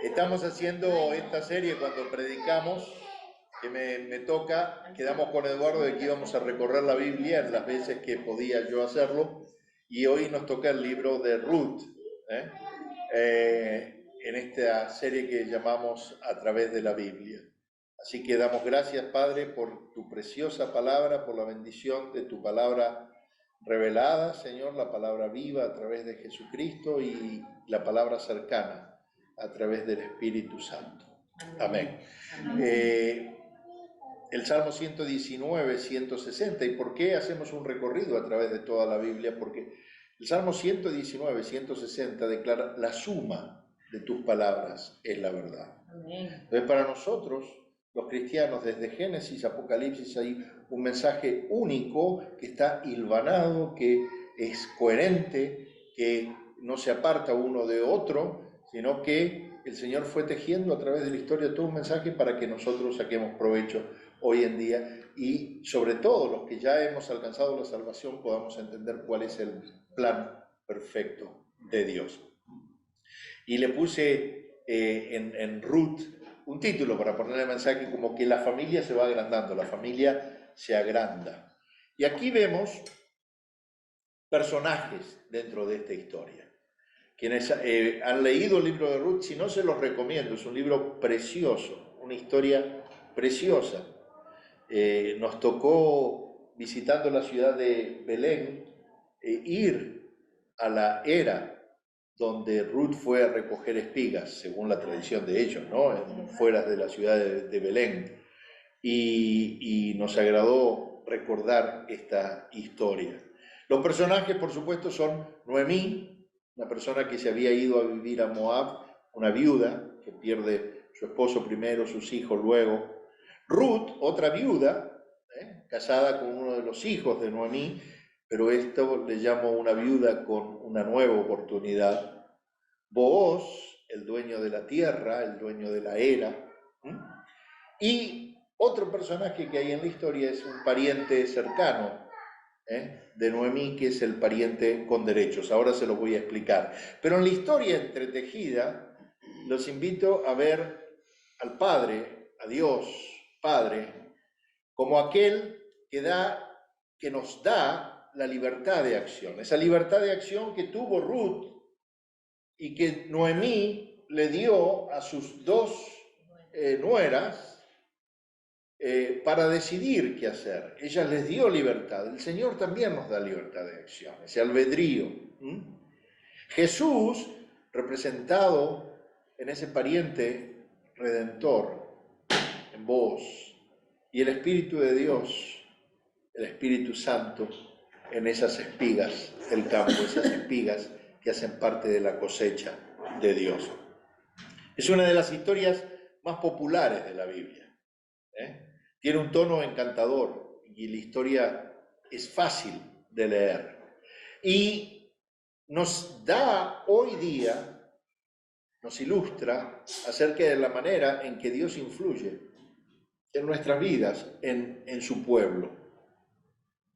Estamos haciendo esta serie cuando predicamos, que me toca, quedamos con Eduardo de que íbamos a recorrer la Biblia en las veces que podía yo hacerlo, y hoy nos toca el libro de Ruth, ¿eh? En esta serie que llamamos A través de la Biblia. Así que damos gracias, Padre, por tu preciosa palabra, por la bendición de tu palabra revelada, Señor, la palabra viva a través de Jesucristo y la palabra cercana a través del Espíritu Santo. Amén. El Salmo 119, 160. ¿Y por qué hacemos un recorrido a través de toda la Biblia? Porque el Salmo 119, 160 declara: la suma de tus palabras es la verdad. Amén. Entonces, para nosotros, los cristianos, desde Génesis, Apocalipsis, hay un mensaje único que está hilvanado, que es coherente, que no se aparta uno de otro, sino que el Señor fue tejiendo a través de la historia todo un mensaje para que nosotros saquemos provecho hoy en día, y sobre todo los que ya hemos alcanzado la salvación podamos entender cuál es el plan perfecto de Dios. Y le puse en Ruth un título para ponerle el mensaje como que la familia se va agrandando, la familia se agranda. Y aquí vemos personajes dentro de esta historia. Quienes han leído el libro de Ruth, si no, se los recomiendo, es un libro precioso, una historia preciosa. Nos tocó, visitando la ciudad de Belén, ir a la era donde Ruth fue a recoger espigas, según la tradición de ellos, ¿no? Fuera de la ciudad de Belén. Y nos agradó recordar esta historia. Los personajes, por supuesto, son Noemí, una persona que se había ido a vivir a Moab, una viuda que pierde su esposo primero, sus hijos luego. Ruth, otra viuda, casada con uno de los hijos de Noemí, pero esto le llamo una viuda con una nueva oportunidad. Booz, el dueño de la tierra, el dueño de la era. Y otro personaje que hay en la historia es un pariente cercano de Noemí, que es el pariente con derechos. Ahora se lo voy a explicar. Pero en la historia entretejida, los invito a ver al Padre, a Dios Padre, como aquel que nos da la libertad de acción. Esa libertad de acción que tuvo Ruth y que Noemí le dio a sus dos nueras, para decidir qué hacer. Ella les dio libertad. El Señor también nos da libertad de acción, ese albedrío. Jesús, representado en ese pariente redentor, en vos, y el Espíritu de Dios, el Espíritu Santo, en esas espigas del campo, esas espigas que hacen parte de la cosecha de Dios. Es una de las historias más populares de la Biblia. Tiene un tono encantador y la historia es fácil de leer. Y nos da hoy día, nos ilustra acerca de la manera en que Dios influye en nuestras vidas, en su pueblo.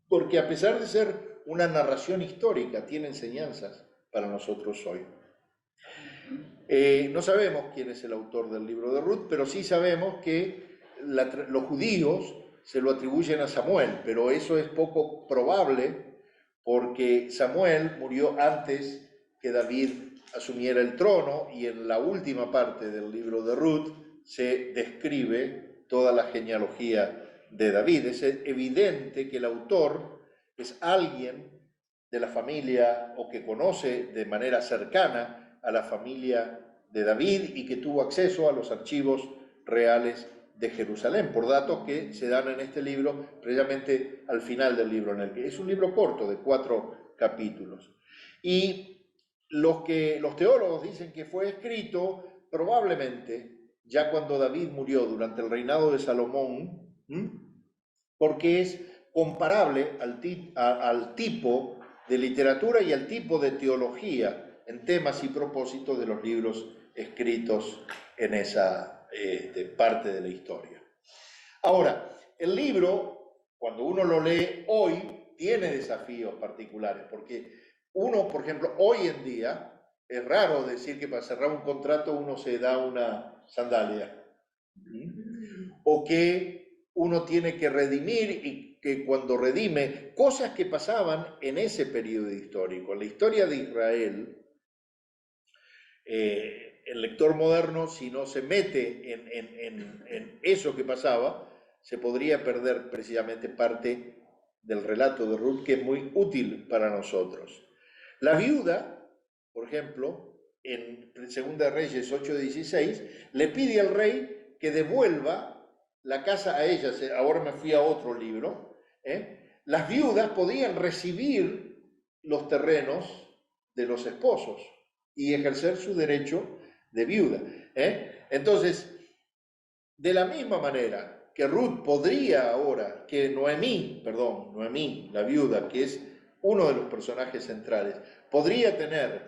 Porque a pesar de ser una narración histórica, tiene enseñanzas para nosotros hoy. No sabemos quién es el autor del libro de Ruth, pero sí sabemos que los judíos se lo atribuyen a Samuel, pero eso es poco probable porque Samuel murió antes que David asumiera el trono, y en la última parte del libro de Ruth se describe toda la genealogía de David. Es evidente que el autor es alguien de la familia o que conoce de manera cercana a la familia de David y que tuvo acceso a los archivos reales de Jerusalén, por datos que se dan en este libro, precisamente al final del libro, en el que es un libro corto de 4 capítulos. Y los teólogos dicen que fue escrito probablemente ya cuando David murió, durante el reinado de Salomón, porque es comparable al tipo de literatura y al tipo de teología en temas y propósitos de los libros escritos en esa parte de la historia. Ahora, el libro, cuando uno lo lee hoy, tiene desafíos particulares, porque uno, por ejemplo, hoy en día Es raro decir que para cerrar un contrato uno se da una sandalia. O que uno tiene que redimir y que cuando redime, cosas que pasaban en ese periodo histórico. La historia de Israel, el lector moderno, si no se mete en eso que pasaba, se podría perder precisamente parte del relato de Ruth, que es muy útil para nosotros. La viuda, por ejemplo, en 2 Reyes 8:16, le pide al rey que devuelva la casa a ella. Ahora me fui a otro libro. Las viudas podían recibir los terrenos de los esposos y ejercer su derecho de viuda. Entonces, de la misma manera que Ruth podría ahora, que Noemí, la viuda, que es uno de los personajes centrales, podría tener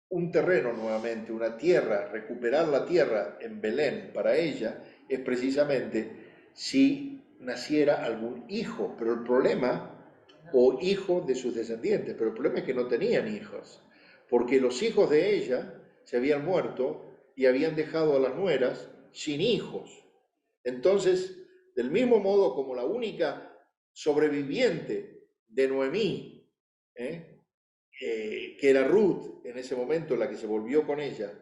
un terreno nuevamente, una tierra, recuperar la tierra en Belén para ella, es precisamente si naciera algún hijo, pero el problema, o hijo de sus descendientes, pero el problema es que no tenían hijos, porque los hijos de ella se habían muerto y habían dejado a las nueras sin hijos. Entonces, del mismo modo como la única sobreviviente de Noemí, que era Ruth en ese momento, la que se volvió con ella,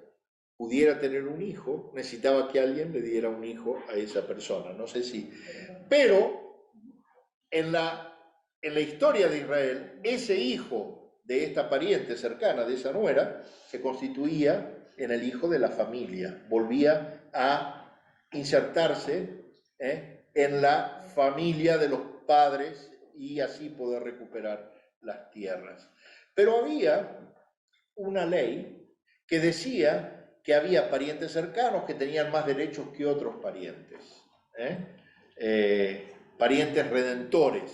pudiera tener un hijo, necesitaba que alguien le diera un hijo a esa persona. No sé si. Pero en la historia de Israel, ese hijo de esta pariente cercana, de esa nuera, se constituía en el hijo de la familia, volvía a insertarse en la familia de los padres y así poder recuperar las tierras. Pero había una ley que decía que había parientes cercanos que tenían más derechos que otros parientes, parientes redentores,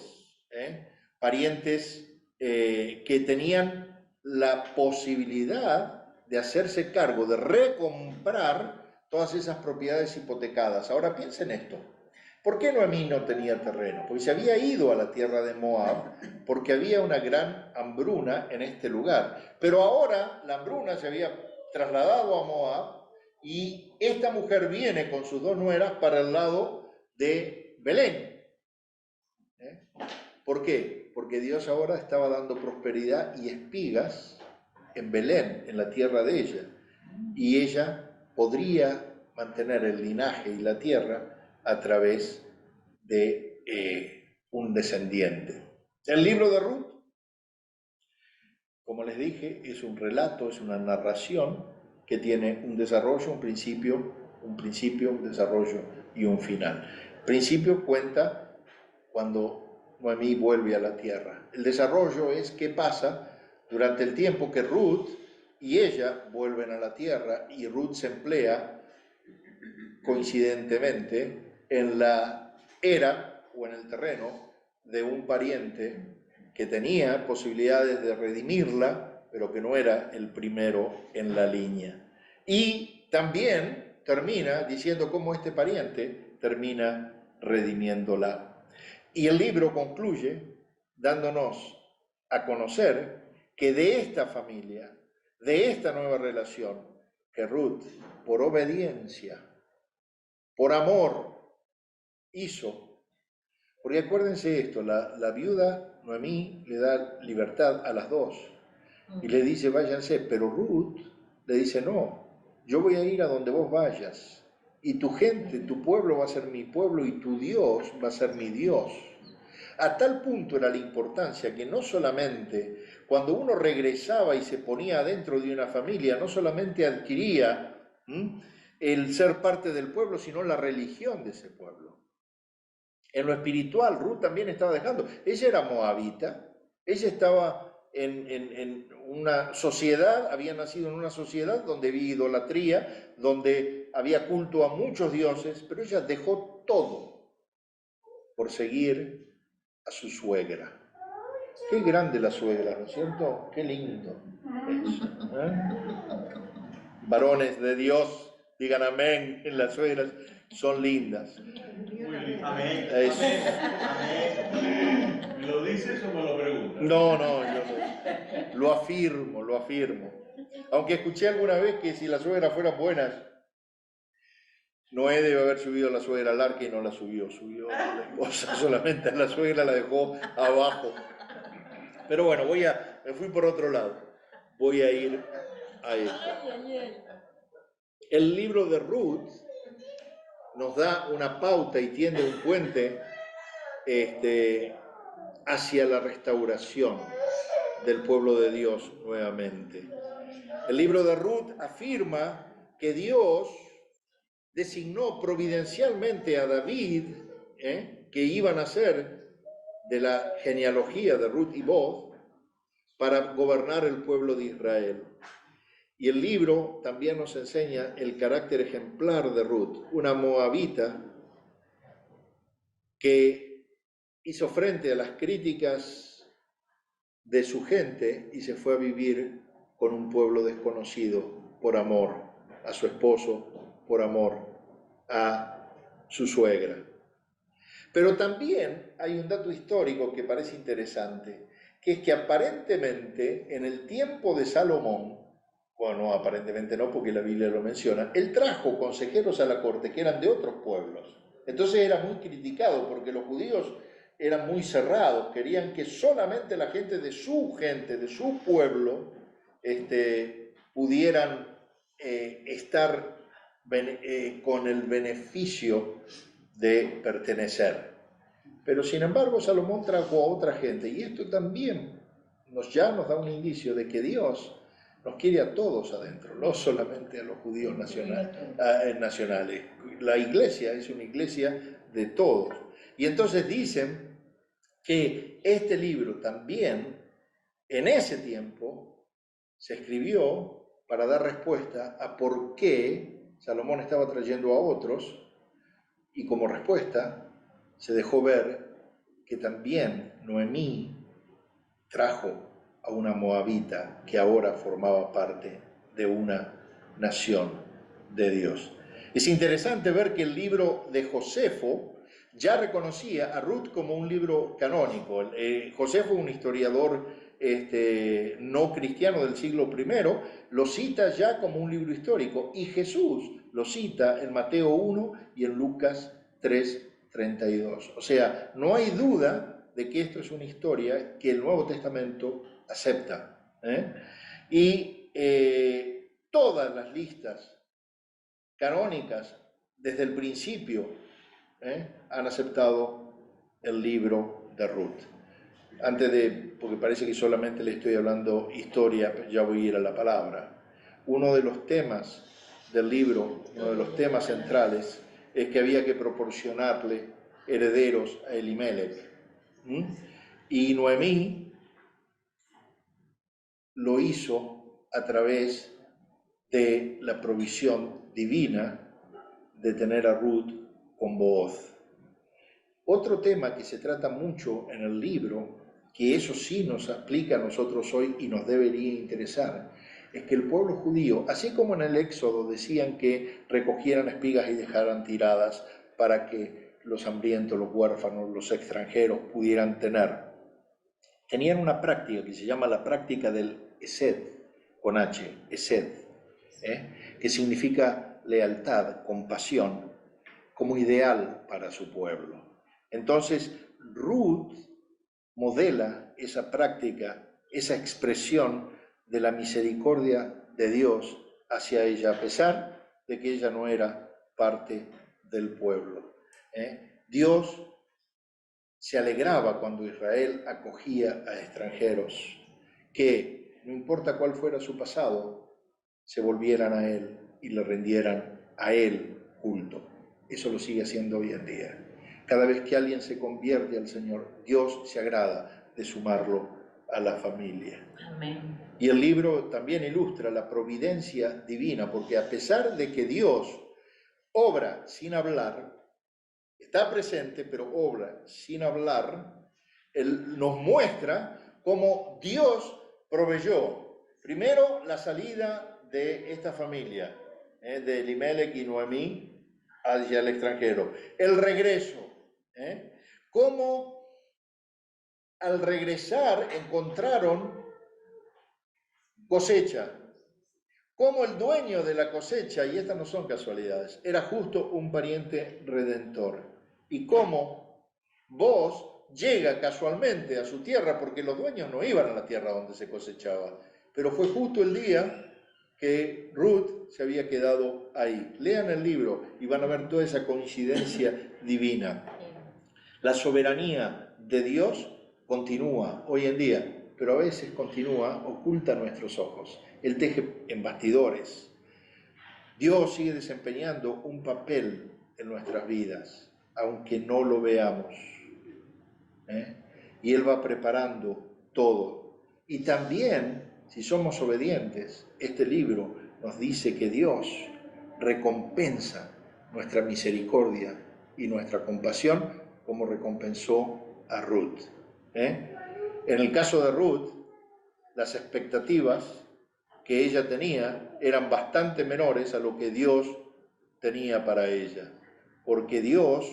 parientes que tenían la posibilidad de hacerse cargo, de recomprar todas esas propiedades hipotecadas. Ahora piensen esto. ¿Por qué Noemí no tenía terreno? Porque se había ido a la tierra de Moab, porque había una gran hambruna en este lugar. Pero ahora la hambruna se había trasladado a Moab y esta mujer viene con sus 2 nueras para el lado de Belén. ¿Por qué? Porque Dios ahora estaba dando prosperidad y espigas en Belén, en la tierra de ella. Y ella podría mantener el linaje y la tierra a través de un descendiente. El libro de Ruth, como les dije, es un relato, es una narración que tiene un desarrollo, un principio, un desarrollo y un final. El principio cuenta cuando Noemí vuelve a la tierra. El desarrollo es qué pasa durante el tiempo que Ruth y ella vuelven a la tierra y Ruth se emplea coincidentemente en la era o en el terreno de un pariente que tenía posibilidades de redimirla, pero que no era el primero en la línea. Y también termina diciendo cómo este pariente termina redimiéndola. Y el libro concluye dándonos a conocer que de esta familia, de esta nueva relación, que Ruth, por obediencia, por amor, hizo. Porque acuérdense esto, la viuda Noemí le da libertad a las 2 y le dice váyanse, pero Ruth le dice no, yo voy a ir a donde vos vayas y tu gente, tu pueblo va a ser mi pueblo y tu Dios va a ser mi Dios. A tal punto era la importancia que no solamente cuando uno regresaba y se ponía dentro de una familia, no solamente adquiría el ser parte del pueblo, sino la religión de ese pueblo. En lo espiritual, Ruth también estaba dejando. Ella era moabita, ella estaba en una sociedad, había nacido en una sociedad donde había idolatría, donde había culto a muchos dioses, pero ella dejó todo por seguir a su suegra. Qué grande la suegra, ¿no es cierto? Qué lindo eso, Varones de Dios, digan amén, las suegras son lindas. Amén. Eso. Amén. ¿Me lo dices o me lo preguntas? No, no, yo lo afirmo, lo afirmo. Aunque escuché alguna vez que si las suegras fueran buenas, Noé debe haber subido a la suegra al arca y no la subió, subió a la esposa, solamente a la suegra la dejó abajo. Pero bueno, me fui por otro lado, voy a ir a esto. El libro de Ruth nos da una pauta y tiende un puente hacia la restauración del pueblo de Dios nuevamente. El libro de Ruth afirma que Dios designó providencialmente a David, que iba a nacer de la genealogía de Ruth y Boz, para gobernar el pueblo de Israel. Y el libro también nos enseña el carácter ejemplar de Ruth, una moabita que hizo frente a las críticas de su gente y se fue a vivir con un pueblo desconocido por amor a su esposo, por amor a su suegra. Pero también hay un dato histórico que parece interesante, que es que aparentemente en el tiempo de Salomón, bueno, aparentemente no, porque la Biblia lo menciona, él trajo consejeros a la corte que eran de otros pueblos. Entonces era muy criticado porque los judíos eran muy cerrados, querían que solamente la gente, de su pueblo, pudieran estar con el beneficio de pertenecer. Pero sin embargo Salomón trajo a otra gente, y esto también ya nos da un indicio de que Dios nos quiere a todos adentro, no solamente a los judíos nacionales. La iglesia es una iglesia de todos. Y entonces dicen que este libro también, en ese tiempo, se escribió para dar respuesta a por qué Salomón estaba trayendo a otros, y como respuesta se dejó ver que también Noemí trajo a una moabita que ahora formaba parte de una nación de Dios. Es interesante ver que el libro de Josefo ya reconocía a Ruth como un libro canónico. Josefo, un historiador no cristiano del siglo I, lo cita ya como un libro histórico, y Jesús lo cita en Mateo 1 y en Lucas 3:32. O sea, no hay duda de que esto es una historia que el Nuevo Testamento acepta. Y todas las listas canónicas desde el principio han aceptado el libro de Ruth. Porque parece que solamente le estoy hablando historia, ya voy a ir a la palabra. Uno de los temas del libro, uno de los temas centrales, es que había que proporcionarle herederos a Elimelech. Y Noemí lo hizo a través de la provisión divina de tener a Ruth con Booz. Otro tema que se trata mucho en el libro, que eso sí nos aplica a nosotros hoy y nos debería interesar, es que el pueblo judío, así como en el Éxodo decían que recogieran espigas y dejaran tiradas para que los hambrientos, los huérfanos, los extranjeros pudieran tenían una práctica que se llama la práctica del Esed, con H, Esed, que significa lealtad, compasión, como ideal para su pueblo. Entonces, Ruth modela esa práctica, esa expresión de la misericordia de Dios hacia ella, a pesar de que ella no era parte del pueblo. Dios se alegraba cuando Israel acogía a extranjeros, que, no importa cuál fuera su pasado, se volvieran a Él y le rindieran a Él culto. Eso lo sigue haciendo hoy en día. Cada vez que alguien se convierte al Señor, Dios se agrada de sumarlo a la familia. Amén. Y el libro también ilustra la providencia divina, porque a pesar de que Dios obra sin hablar, está presente, pero obra sin hablar, Él nos muestra cómo Dios proveyó primero la salida de esta familia, de Elimelech y Noemí hacia el extranjero, el regreso, cómo al regresar encontraron cosecha. Como el dueño de la cosecha, y estas no son casualidades, era justo un pariente redentor. Y cómo vos llega casualmente a su tierra, porque los dueños no iban a la tierra donde se cosechaba, pero fue justo el día que Ruth se había quedado ahí. Lean el libro y van a ver toda esa coincidencia divina. La soberanía de Dios continúa hoy en día, pero a veces continúa oculta a nuestros ojos. Él teje en bastidores. Dios sigue desempeñando un papel en nuestras vidas, aunque no lo veamos. Y Él va preparando todo. Y también, si somos obedientes, este libro nos dice que Dios recompensa nuestra misericordia y nuestra compasión como recompensó a Ruth. En el caso de Ruth, las expectativas que ella tenía eran bastante menores a lo que Dios tenía para ella, porque Dios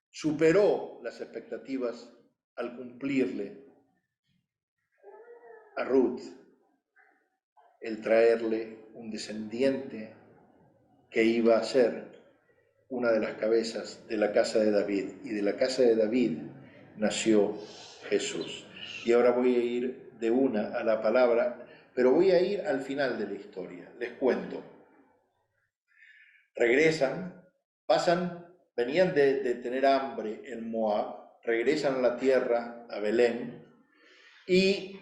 superó las expectativas al cumplirle a Ruth el traerle un descendiente que iba a ser una de las cabezas de la casa de David, y de la casa de David nació Jesús. Y ahora voy a ir de una a la palabra, pero voy a ir al final de la historia. Les cuento. Regresan, venían de tener hambre en Moab, regresan a la tierra, a Belén, y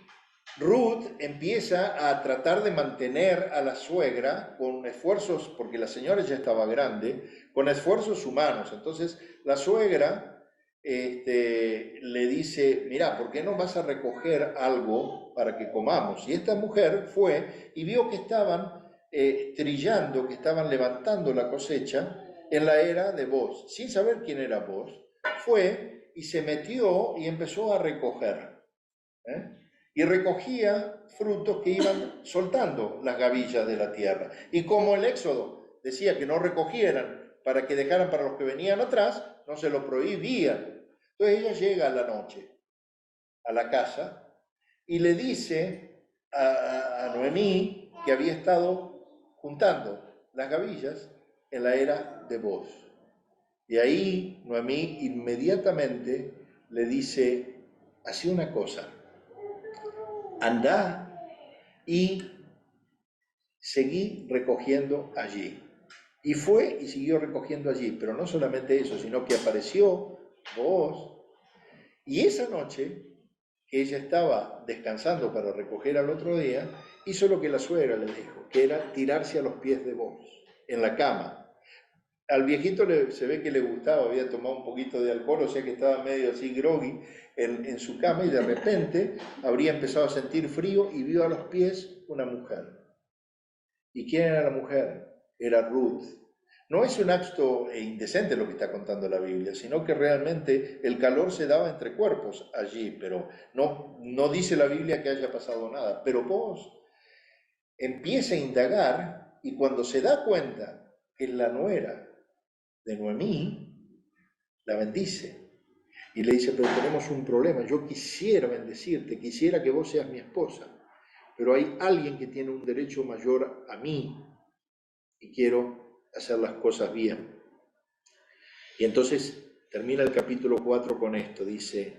Ruth empieza a tratar de mantener a la suegra con esfuerzos, porque la señora ya estaba grande, con esfuerzos humanos. Entonces la suegra le dice, mira, ¿por qué no vas a recoger algo para que comamos? Y esta mujer fue y vio que estaban trillando, que estaban levantando la cosecha en la era de Booz. Sin saber quién era Booz, fue y se metió y empezó a recoger. Y recogía frutos que iban soltando las gavillas de la tierra. Y como el Éxodo decía que no recogieran para que dejaran para los que venían atrás, no se lo prohibían. Entonces ella llega a la noche a la casa y le dice a Noemí que había estado juntando las gavillas en la era de Booz. Y ahí Noemí inmediatamente le dice, así una cosa, andá y seguí recogiendo allí. Y fue y siguió recogiendo allí, pero no solamente eso, sino que apareció Booz, y esa noche que ella estaba descansando para recoger al otro día, hizo lo que la suegra le dijo, que era tirarse a los pies de Booz, en la cama. Al viejito se ve que le gustaba, había tomado un poquito de alcohol, o sea que estaba medio así groggy en su cama, y de repente habría empezado a sentir frío y vio a los pies una mujer. ¿Y quién era la mujer? Era Ruth. No es un acto indecente lo que está contando la Biblia, sino que realmente el calor se daba entre cuerpos allí, pero no dice la Biblia que haya pasado nada. Pero Booz empieza a indagar, y cuando se da cuenta que la nuera de Noemí, la bendice y le dice, pero tenemos un problema, yo quisiera bendecirte, quisiera que vos seas mi esposa, pero hay alguien que tiene un derecho mayor a mí y quiero hacer las cosas bien. Y entonces termina el capítulo 4 con esto, dice,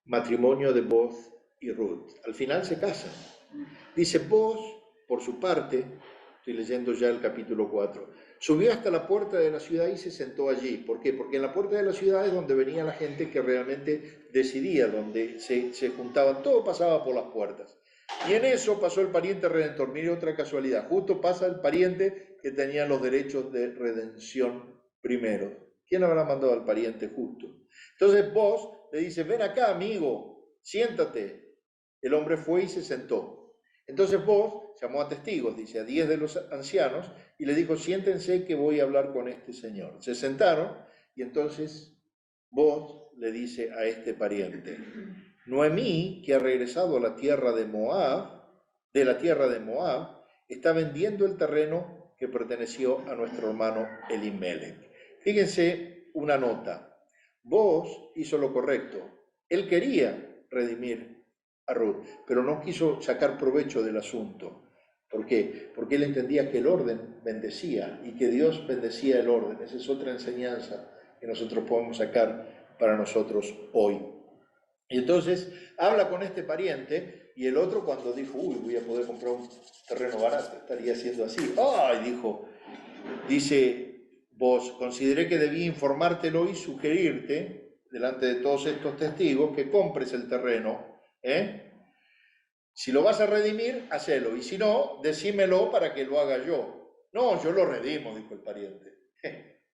matrimonio de Booz y Ruth. Al final se casan. Dice, Booz, por su parte, estoy leyendo ya el capítulo 4, subió hasta la puerta de la ciudad y se sentó allí. ¿Por qué? Porque en la puerta de la ciudad es donde venía la gente que realmente decidía, donde se juntaban, todo pasaba por las puertas. Y en eso pasó el pariente redentor. Mire otra casualidad, justo pasa el pariente que tenía los derechos de redención primero. ¿Quién habrá mandado al pariente justo? Entonces Booz le dice, ven acá, amigo, siéntate. El hombre fue y se sentó. Entonces Booz llamó a testigos, dice, a 10 de los ancianos, y le dijo, siéntense que voy a hablar con este señor. Se sentaron, y entonces Booz le dice a este pariente, Noemí, que ha regresado a la tierra de Moab, está vendiendo el terreno que perteneció a nuestro hermano Elimelech. Fíjense una nota. Booz hizo lo correcto, Él quería redimir a Ruth, pero no quiso sacar provecho del asunto. ¿Por qué? Porque él entendía que el orden bendecía y que Dios bendecía el orden. Esa es otra enseñanza que nosotros podemos sacar para nosotros hoy. Y entonces habla con este pariente y el otro cuando dijo, uy, voy a poder comprar un terreno barato, estaría haciendo así. ¡Ay! Dice, vos consideré que debí informártelo y sugerirte, delante de todos estos testigos, que compres el terreno, ¿eh? Si lo vas a redimir, hacelo, y si no, decímelo para que lo haga yo. No, yo lo redimo, dijo el pariente,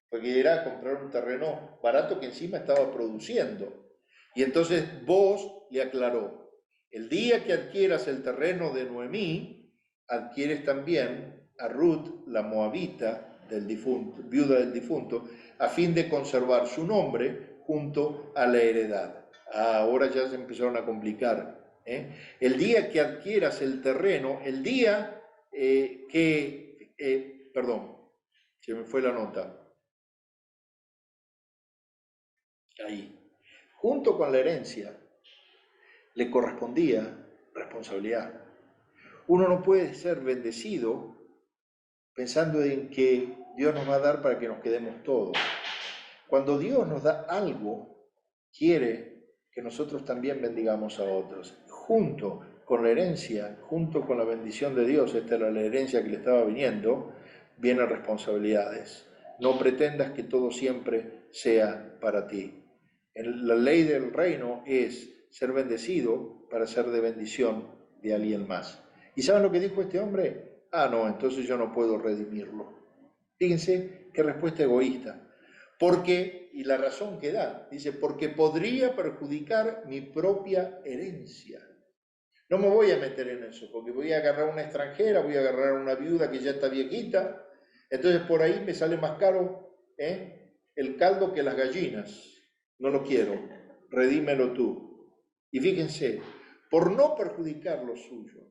porque era comprar un terreno barato que encima estaba produciendo. Y entonces vos le aclaró, el día que adquieras el terreno de Noemí, adquieres también a Ruth, la moabita del difunto, viuda del difunto, a fin de conservar su nombre junto a la heredad. Ahora ya se empezaron a complicar. El día que adquieras el terreno, el día perdón, se me fue la nota. Ahí. Junto con la herencia le correspondía responsabilidad. Uno no puede ser bendecido pensando en que Dios nos va a dar para que nos quedemos todos. Cuando Dios nos da algo, quiere que nosotros también bendigamos a otros. Junto con la herencia, junto con la bendición de Dios, esta era la herencia que le estaba viniendo, vienen responsabilidades. No pretendas que todo siempre sea para ti. La ley del reino es ser bendecido para ser de bendición de alguien más. ¿Y saben lo que dijo este hombre? Ah, no, entonces yo no puedo redimirlo. Fíjense qué respuesta egoísta. Porque, y la razón que da, dice, porque podría perjudicar mi propia herencia. No me voy a meter en eso, porque voy a agarrar una extranjera, voy a agarrar una viuda que ya está viejita, entonces por ahí me sale más caro el caldo que las gallinas. No lo quiero, redímelo tú. Y fíjense, por no perjudicar lo suyo,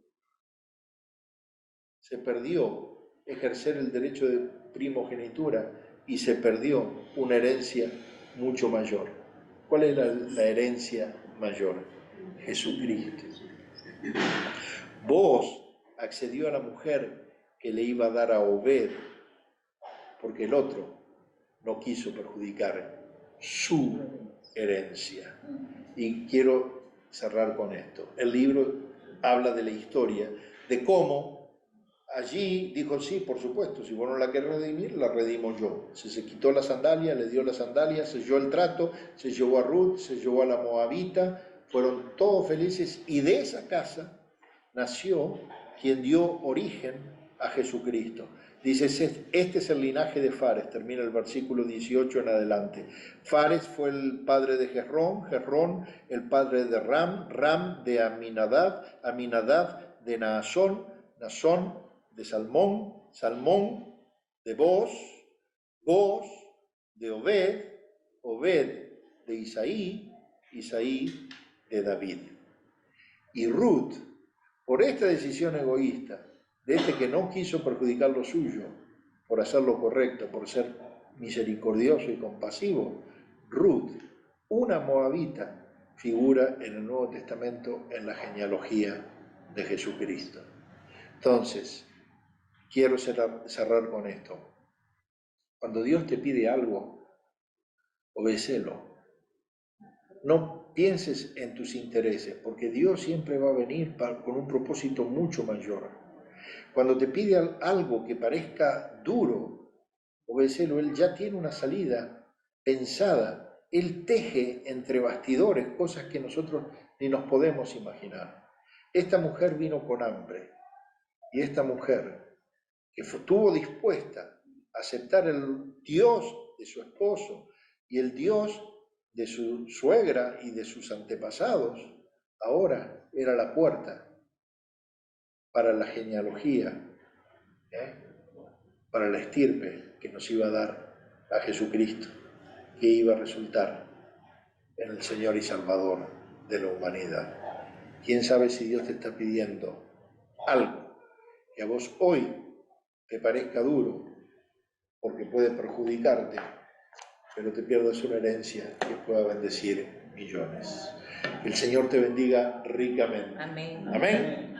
se perdió ejercer el derecho de primogenitura y se perdió una herencia mucho mayor. ¿Cuál es la herencia mayor? Jesucristo. Vos accedió a la mujer que le iba a dar a Obed, porque el otro no quiso perjudicar su herencia. Y quiero cerrar con esto. El libro habla de la historia, de cómo allí dijo, sí, por supuesto, si vos no la querés redimir, la redimo yo. Se quitó la sandalia, le dio la sandalia, selló el trato, se llevó a Ruth, se llevó a la moabita, fueron todos felices y de esa casa nació quien dio origen a Jesucristo. Dice, este es el linaje de Fares, termina el versículo 18 en adelante. Fares fue el padre de Jezrón, Jezrón el padre de Ram, Ram de Aminadab, Aminadab de Naasón, Naasón de Salmón, Salmón de Boz, Boz de Obed, Obed de Isaí, Isaí de David. Y Ruth, por esta decisión egoísta, de este que no quiso perjudicar lo suyo, por hacer lo correcto, por ser misericordioso y compasivo, Ruth, una moabita, figura en el Nuevo Testamento en la genealogía de Jesucristo. Entonces, quiero cerrar con esto. Cuando Dios te pide algo, obedécelo. No pienses en tus intereses, porque Dios siempre va a venir con un propósito mucho mayor. Cuando te pide algo que parezca duro, obedécelo. Él ya tiene una salida pensada. Él teje entre bastidores cosas que nosotros ni nos podemos imaginar. Esta mujer vino con hambre, y esta mujer que estuvo dispuesta a aceptar el Dios de su esposo y el Dios de su suegra y de sus antepasados, ahora era la puerta para la genealogía, para la estirpe que nos iba a dar a Jesucristo, que iba a resultar en el Señor y Salvador de la humanidad. ¿Quién sabe si Dios te está pidiendo algo que a vos hoy te parezca duro, porque puede perjudicarte, pero te pierdas una herencia que pueda bendecir millones? Que el Señor te bendiga ricamente. Amén. Amén.